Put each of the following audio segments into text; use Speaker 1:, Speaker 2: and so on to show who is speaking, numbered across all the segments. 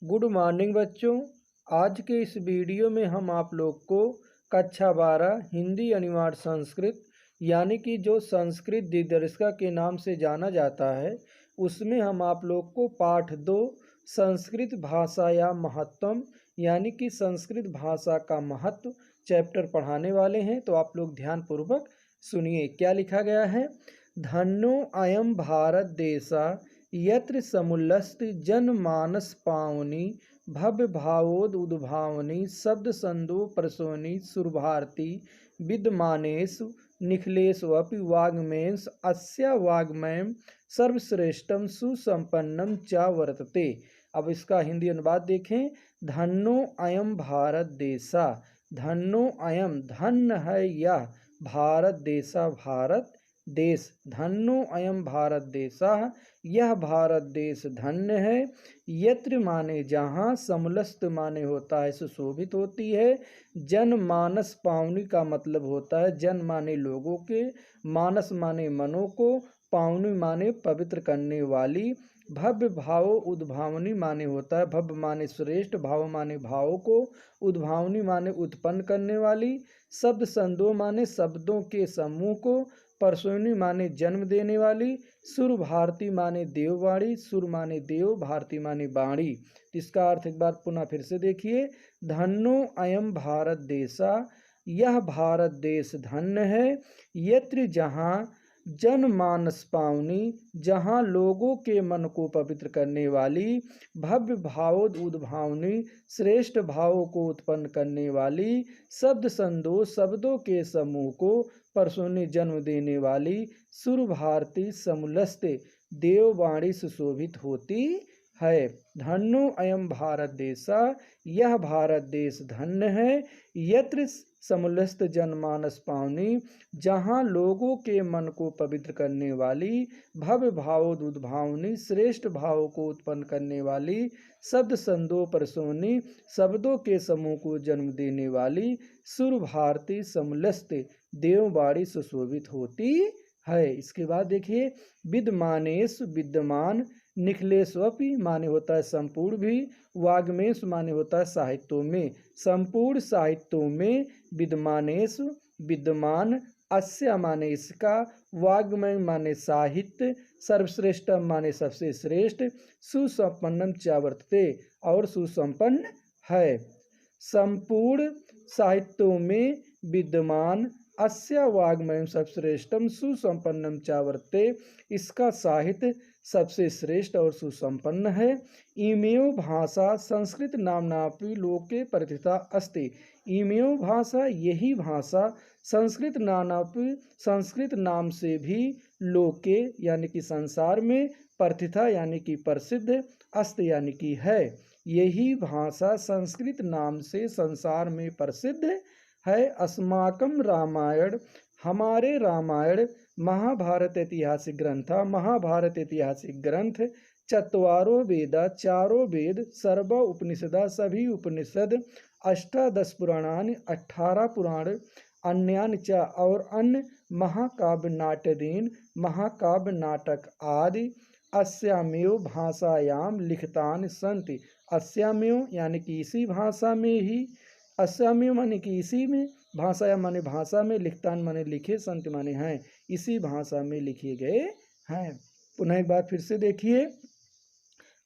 Speaker 1: Good morning बच्चों। आज के इस वीडियो में हम आप लोग को कक्षा 12 हिंदी अनिवार्य संस्कृत यानी कि जो संस्कृत दिदर्शिका के नाम से जाना जाता है, उसमें हम आप लोग को पाठ 2 संस्कृत भाषा या महत्वम यानी कि संस्कृत भाषा का महत्व चैप्टर पढ़ाने वाले हैं। तो आप लोग ध्यानपूर्वक सुनिए क्या लिखा गया है। धन्यो अयम भारत देशा यत्र समुल्लस्त जनमानस पावनी भव्य भावोद उद्भावनी शब्द संदो प्रसोनी सुरभारती विद्यमानेषु निखिलेष्वपि वाग्मयेषु अस्या वाग्मयं सर्वश्रेष्ठम सुसंपन्नम च वर्तते। अब इसका हिंदी अनुवाद देखें। धन्यो अयम भारत देशा, धन्यो अयम धन्य है यह, भारत देशा भारत देश, धन्यो अयम भारत देशा यह भारत देश धन्य है। यत्र माने जहाँ, समलस्त माने होता है सुशोभित होती है, जनमानस पावनी का मतलब होता है जन माने लोगों के, मानस माने मनों को, पावनी माने पवित्र करने वाली, भव्य भाव उद्भावनी माने होता है भव्य माने श्रेष्ठ, भाव माने भावों को, उद्भावनी माने उत्पन्न करने वाली, शब्द संदो माने शब्दों के समूह को, परसोनी माने जन्म देने वाली, सुर भारती माने देववाणी, सुर माने देव, भारती माने वाणी। इसका अर्थ एक बार पुनः फिर से देखिए। धन्यो अयम भारत देशा, यह भारत देश धन्य है। यत्र जहाँ, जनमानस पावनी जहाँ लोगों के मन को पवित्र करने वाली, भव्य भावोद उद्भावनी श्रेष्ठ भावों को उत्पन्न करने वाली, शब्द संदो शब्दों के समूह को, परसोनी जन्म देने वाली, सुर भारती समुलस्ते देववाणी सुशोभित होती है। धन्यो अयम भारत देशा, यह भारत देश धन्य है। यत्र समुलस्त जनमानस पावनी जहाँ लोगों के मन को पवित्र करने वाली, भव्य भावोद उद्भावनी श्रेष्ठ भावों को उत्पन्न करने वाली, शब्द संदो परसोनी शब्दों के समूह को जन्म देने वाली, सुर भारती समुलस्त देववाणी सुशोभित होती है। इसके बाद देखिए, विद्यमानेश विद्यमान, निखिलेष्वपि माने होता है संपूर्ण भी, वाग्मेश माने होता है साहित्यों में, संपूर्ण साहित्यों में, विद्यमानेश विद्यमान, अस्य माने इसका, वाग्मय माने साहित्य, सर्वश्रेष्ठ माने सबसे श्रेष्ठ, सुसंपन्नम च वर्तते और सुसंपन्न है। संपूर्ण साहित्यों में विद्यमान, अस्य वाग्मयम सर्वश्रेष्ठम सुसंपन्नम च वर्तते, इसका साहित्य सबसे श्रेष्ठ और सुसंपन्न है। इमेव भाषा संस्कृत नाम्नापि लोके प्रथिता अस्ति, इमेव भाषा यही भाषा संस्कृत नाम्नापि संस्कृत नाम से भी लोके यानी कि संसार में, प्रथिता यानी कि प्रसिद्ध, अस्ति यानी कि है, यही भाषा संस्कृत नाम से संसार में प्रसिद्ध है। अस्माकम रामायण हमारे रामायण, महाभारत ऐतिहासिक ग्रंथ, महाभारत ऐतिहासिक ग्रंथ, चत्वारो वेदा चारों वेद, सर्व उपनिषदा सभी उपनिषद, अष्टादश पुराणानि 18 पुराण, अन्यानि च और अन्य, महाकाव्य नाट्यदीन महाकाव्य नाटक आदि, अस्यामेव भाषायाम लिखितानि सन्ति, अस्यामेव यानी कि इसी भाषा में ही, अस्यामेव माने कि इसी में, भाषाया माने भाषा में, लिखतान माने लिखे, संत माने हैं, इसी भाषा में लिखे गए हैं। पुनः एक बार फिर से देखिए।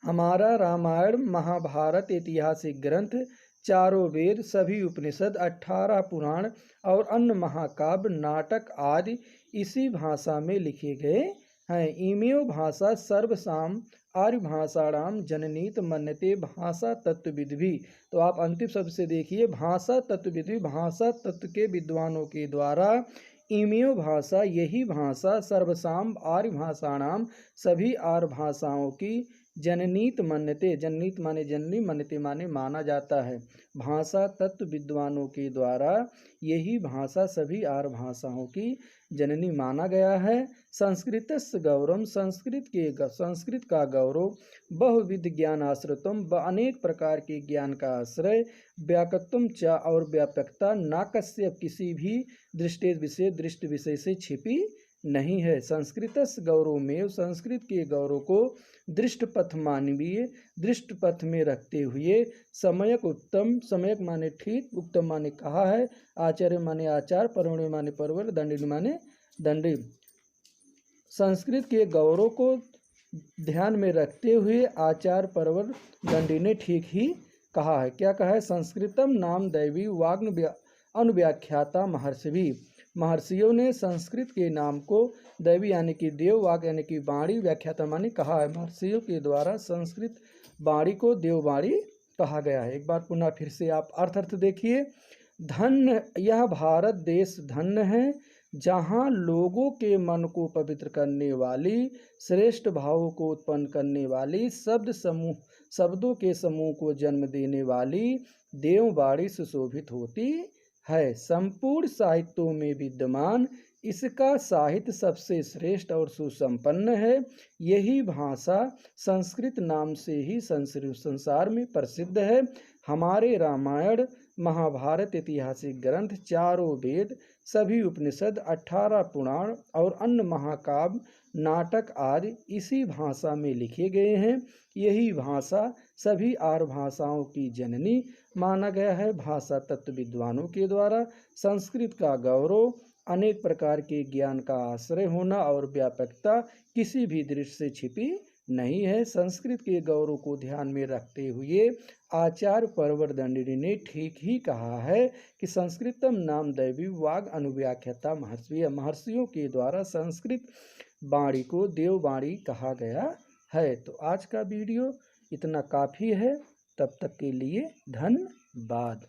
Speaker 1: हमारा रामायण महाभारत ऐतिहासिक ग्रंथ, चारों वेद सभी उपनिषद, 18 पुराण और अन्य महाकाव्य नाटक आदि इसी भाषा में लिखे गए हैं। इमेव भाषा सर्वसाम आर्य भाषाणाम जननीत मन्यते भाषा तत्वविद भी। तो आप अंतिम शब्द से देखिए, भाषा तत्वविद भी, भाषा तत्व के विद्वानों के द्वारा, इमेव भाषा यही भाषा, सर्वसाम आर्य भाषाणाम सभी आर्य भाषाओं की, जननीत मन्यते, जननीत माने जननी, मन्यते माने माना जाता है, भाषा तत्व विद्वानों के द्वारा यही भाषा सभी आर्य भाषाओं की जननी माना गया है। संस्कृतस्य गौरवम संस्कृत का गौरव, बहुविध ज्ञान आश्रितम अनेक प्रकार के ज्ञान का आश्रय, व्यापकत्वम च और व्यापकता, न कस्य किसी भी दृष्टि विषय से छिपी नहीं है। संस्कृतस्य गौरवमेव, संस्कृत के गौरव को दृष्टपथ मानवीय, दृष्टपथ में रखते हुए सम्यक उत्तम, सम्यक माने ठीक, उत्तम माने कहा है, आचार्य माने आचार, परवण्य माने परवर, दंडिन माने दंडी। संस्कृत के गौरव को ध्यान में रखते हुए आचार परवर दंडी ने ठीक ही कहा है। क्या कहा है? संस्कृतम नाम दैवी वाग्न अनुव्याख्याता महर्षि। महर्षियों ने संस्कृत के नाम को दैवी यानी कि देव, वाग यानी कि वाणी, व्याख्याता माने कहा है। महर्षियों के द्वारा संस्कृत वाणी को देववाणी कहा गया है। एक बार पुनः फिर से आप अर्थ देखिए। धन्य यह भारत देश धन्य है, जहाँ लोगों के मन को पवित्र करने वाली, श्रेष्ठ भावों को उत्पन्न करने वाली, शब्दों के समूह को जन्म देने वाली देववाणी सुशोभित होती है। संपूर्ण साहित्यों में विद्यमान इसका साहित्य सबसे श्रेष्ठ और सुसंपन्न है। यही भाषा संस्कृत नाम से ही संसार में प्रसिद्ध है। हमारे रामायण, महाभारत, ऐतिहासिक ग्रंथ, चारों वेद, सभी उपनिषद, 18 पुराण और अन्य महाकाव्य, नाटक आदि इसी भाषा में लिखे गए हैं। यही भाषा सभी आर्य भाषाओं की जननी माना गया है। भाषा तत्व विद्वानों के द्वारा संस्कृत का गौरव, अनेक प्रकार के ज्ञान का आश्रय होना और व्यापकता किसी भी दृष्टि से छिपी नहीं है। संस्कृत के गौरव को ध्यान में रखते हुए आचार्य परवर दंडिनी ने ठीक ही कहा है कि संस्कृतम नाम दैवी वाग अनुव्याख्याता महर्षि। महर्षियों के द्वारा संस्कृत वाणी को देववाणी कहा गया है। तो आज का वीडियो इतना काफ़ी है। तब तक के लिए धन्यवाद।